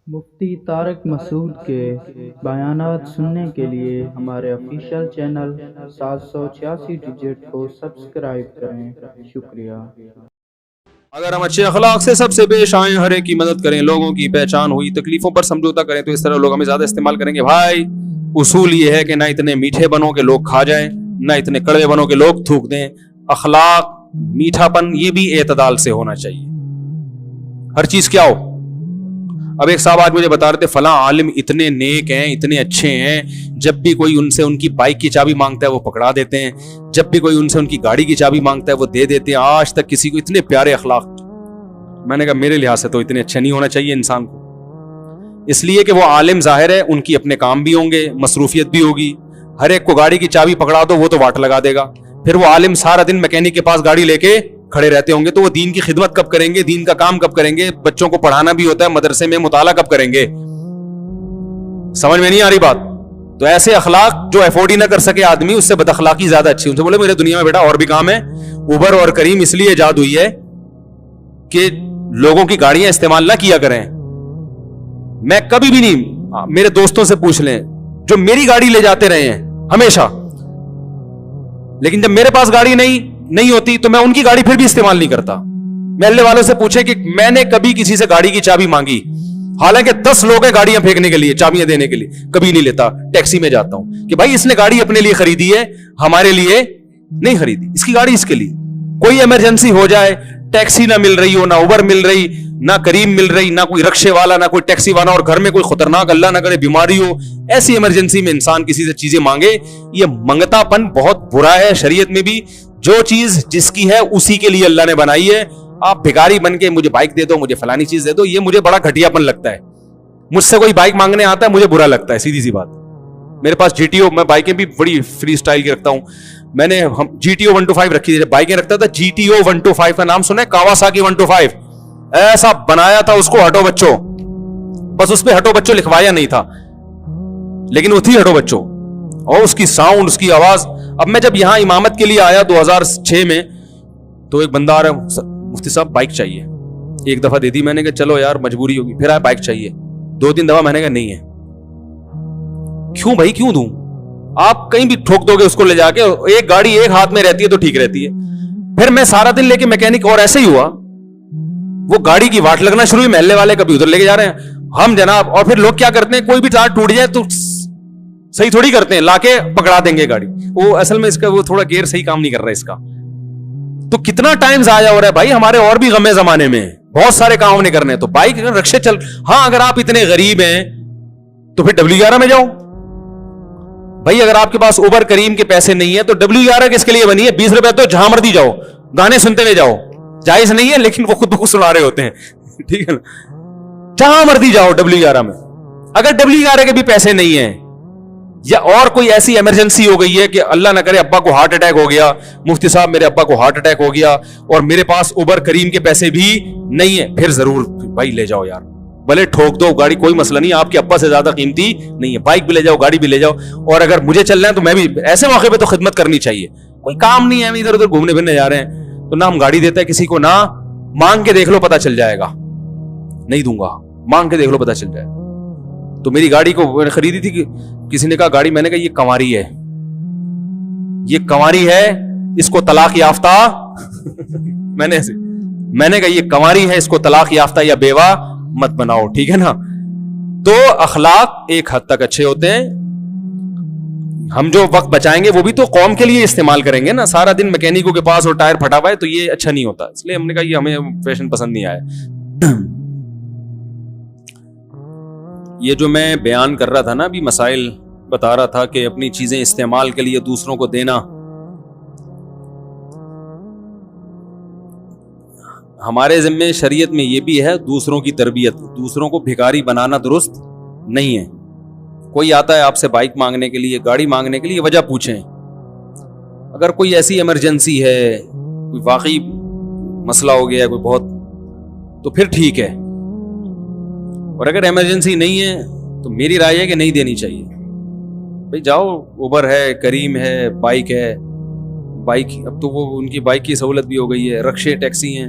مفتی طارق مسعود کے بیانات سننے کے لیے ہمارے آفیشیل چینل 786 ڈیجٹ کو سبسکرائب کریں۔ شکریہ۔ اگر ہم اچھے اخلاق سے سب سے پیش آئیں، ہر ایک کی مدد کریں، لوگوں کی پہچان ہوئی، تکلیفوں پر سمجھوتا کریں، تو اس طرح لوگ ہمیں زیادہ استعمال کریں گے۔ بھائی اصول یہ ہے کہ نہ اتنے میٹھے بنو کہ لوگ کھا جائیں، نہ اتنے کڑوے بنو کہ لوگ تھوک دیں۔ اخلاق، میٹھا پن، یہ بھی اعتدال سے ہونا چاہیے۔ ہر چیز کیا ہو۔ اب ایک صاحب آج مجھے بتا رہے تھے فلاں عالم اتنے نیک ہیں، اتنے اچھے ہیں، جب بھی کوئی ان سے ان کی بائک کی چابی مانگتا ہے وہ پکڑا دیتے ہیں، جب بھی کوئی ان سے ان کی گاڑی کی چابی مانگتا ہے وہ دے دیتے ہیں، آج تک کسی کو اتنے پیارے اخلاق۔ میں نے کہا میرے لحاظ سے تو اتنے اچھے نہیں ہونا چاہیے انسان کو، اس لیے کہ وہ عالم ظاہر ہے ان کی اپنے کام بھی ہوں گے، مصروفیت بھی ہوگی، ہر ایک کو گاڑی کی چابی پکڑا دو وہ تو واٹ لگا دے گا، پھر وہ عالم سارا دن میکینک کے پاس گاڑی لے کے کھڑے رہتے ہوں گے، تو وہ دین کی خدمت کب کریں گے، دین کا کام کب کریں گے، بچوں کو پڑھانا بھی ہوتا ہے، مدرسے میں مطالعہ کب کریں گے؟ سمجھ میں نہیں آ رہی بات؟ تو ایسے اخلاق جو افورڈ ہی نہ کر سکے آدمی، اس سے بد اخلاقی زیادہ اچھی۔ ان سے بولے میرے دنیا میں بیٹا اور بھی کام ہے۔ اوبر اور کریم اس لیے ایجاد ہوئی ہے کہ لوگوں کی گاڑیاں استعمال نہ کیا کریں۔ میں کبھی بھی نہیں، میرے دوستوں سے پوچھ لیں جو میری گاڑی لے جاتے رہے ہیں ہمیشہ، لیکن جب میرے پاس گاڑی نہیں ہوتی تو میں ان کی گاڑی پھر بھی استعمال نہیں کرتا۔ محلے والوں سے پوچھیں کہ میں نے کبھی کسی سے گاڑی کی چابی مانگی، حالانکہ 10 لوگ ہیں گاڑیاں پھینکنے کے لیے، چابیاں دینے کے لیے، کبھی نہیں لیتا۔ ٹیکسی میں جاتا ہوں کہ بھائی اس نے گاڑی اپنے لیے خریدی ہے، ہمارے لیے نہیں خریدی، اس کی گاڑی اس کے لیے۔ کوئی ایمرجنسی ہو جائے، ٹیکسی نہ مل رہی ہو، نہ اوبر مل رہی، نہ کریم مل رہی، نہ کوئی رکشے والا، نہ کوئی ٹیکسی والا، اور گھر میں کوئی خطرناک اللہ نہ کرے بیماری ہو، ایسی ایمرجنسی میں انسان کسی سے چیزیں مانگے، یہ منگتا پن بہت برا ہے۔ شریعت میں بھی جو چیز جس کی ہے اسی کے لیے اللہ نے بنائی ہے۔ آپ بھکاری بن کے مجھے بائک دے دو، مجھے فلانی چیز دے دو، یہ مجھے بڑا گھٹیا پن لگتا ہے۔ مجھ سے کوئی بائک مانگنے آتا ہے مجھے برا لگتا ہے، سیدھی سی بات۔ میرے پاس جی ٹی او، میں بائکیں بھی بڑی فری سٹائل کی رکھتا ہوں۔ میں نے جی ٹی او 125 رکھی تھی، بائکیں رکھتا تھا، جی ٹی او 125 کا نام سنا ہے؟ کاواساکی 125 ایسا بنایا تھا اس کو ہٹو بچوں، بس اس پہ ہٹو بچوں لکھوایا نہیں تھا، لیکن وہ تھی ہٹو بچوں، اور اس کی ساؤنڈ، اس کی آواز۔ اب میں جب یہاں امامت کے لیے آیا 2006 میں، تو ایک بندہ آ رہا ہے، مفتی صاحب بائک چاہیے۔ ایک دفعہ دے دی میں نے کہا چلو یار مجبوری ہوگی، پھر آیا بائک چاہیے، 2-3 دفعہ میں نے کہا نہیں ہے۔ کیوں بھائی کیوں دوں؟ آپ کہیں بھی ٹھوک دو گے اس کو لے جا کے، ایک گاڑی ایک ہاتھ میں رہتی ہے تو ٹھیک رہتی ہے۔ پھر میں سارا دن لے کے میکینک، اور ایسے ہی ہوا، وہ گاڑی کی واٹ لگنا شروع ہوئی، محلے والے کبھی ادھر لے کے جا رہے ہیں ہم جناب، اور پھر لوگ کیا کرتے ہیں، کوئی بھی تار ٹوٹ جائے تو صحیح تھوڑی کرتے ہیں، لا کے پکڑا دیں گے گاڑی، وہ اصل میں اس کا وہ تھوڑا گیئر صحیح کام نہیں کر رہا اس کا۔ تو کتنا ٹائم ضائع ہو رہا ہے بھائی، ہمارے اور بھی غم زمانے میں بہت سارے کام نہیں کرنے، تو بائک رکشے چل۔ ہاں اگر آپ اتنے غریب ہیں تو پھر W11 میں جاؤ بھائی، اگر آپ کے پاس اوبر کریم کے پیسے نہیں ہے تو W11 کس کے لیے بنی ہے؟ 20 روپے تو جہاں مرضی جاؤ، گانے سنتے ہوئے جاؤ، جائز نہیں ہے لیکن وہ خود بخود سنا رہے ہوتے ہیں، ٹھیک ہے نا؟ جہاں مرضی جاؤ W11 میں۔ اگر W11 کے بھی پیسے نہیں ہیں، یا اور کوئی ایسی ایمرجنسی ہو گئی ہے کہ اللہ نہ کرے ابا کو ہارٹ اٹیک ہو گیا، مفتی صاحب میرے ابا کو ہارٹ اٹیک ہو گیا اور میرے پاس اوبر کریم کے پیسے بھی نہیں ہیں، پھر ضرور بھائی لے جاؤ یار، بھلے ٹھوک دو گاڑی، کوئی مسئلہ نہیں، آپ کے ابا سے زیادہ قیمتی نہیں ہے، بائک بھی لے جاؤ، گاڑی بھی لے جاؤ۔ اور اگر مجھے چلنا ہے تو میں بھی ایسے موقع پہ تو خدمت کرنی چاہیے، کوئی کام نہیں ہے، ہم ادھر ادھر گھومنے پھرنے جا رہے ہیں تو نہ ہم گاڑی دیتے ہیں کسی کو، نہ مانگ کے دیکھ لو پتہ چل جائے گا، نہیں دوں گا، مانگ کے دیکھ لو پتہ چل جائے گا۔ تو میری گاڑی کو میں نے خریدی تھی، کسی نے کہا گاڑی، میں نے کہا یہ کنواری ہے، یہ کنواری ہے، اس کو طلاق یافتہ میں نے کہا یہ کنواری ہے، اس کو طلاق یافتہ یا بیوہ مت بناؤ، ٹھیک ہے نا؟ تو اخلاق ایک حد تک اچھے ہوتے ہیں۔ ہم جو وقت بچائیں گے وہ بھی تو قوم کے لیے استعمال کریں گے نا، سارا دن میکینکوں کے پاس اور ٹائر پھٹا ہوا ہے تو یہ اچھا نہیں ہوتا، اس لیے ہم نے کہا یہ ہمیں فیشن پسند نہیں آیا۔ یہ جو میں بیان کر رہا تھا نا ابھی، مسائل بتا رہا تھا کہ اپنی چیزیں استعمال کے لیے دوسروں کو دینا، ہمارے ذمے شریعت میں یہ بھی ہے دوسروں کی تربیت، دوسروں کو بھکاری بنانا درست نہیں ہے۔ کوئی آتا ہے آپ سے بائک مانگنے کے لیے، گاڑی مانگنے کے لیے، وجہ پوچھیں، اگر کوئی ایسی ایمرجنسی ہے، کوئی واقعی مسئلہ ہو گیا ہے کوئی بہت، تو پھر ٹھیک ہے، اور اگر ایمرجنسی نہیں ہے تو میری رائے ہے کہ نہیں دینی چاہیے۔ بھائی جاؤ، اوبر ہے، کریم ہے، بائک ہے، بائک اب تو وہ ان کی بائک کی سہولت بھی ہو گئی ہے، رکشے ٹیکسی ہیں،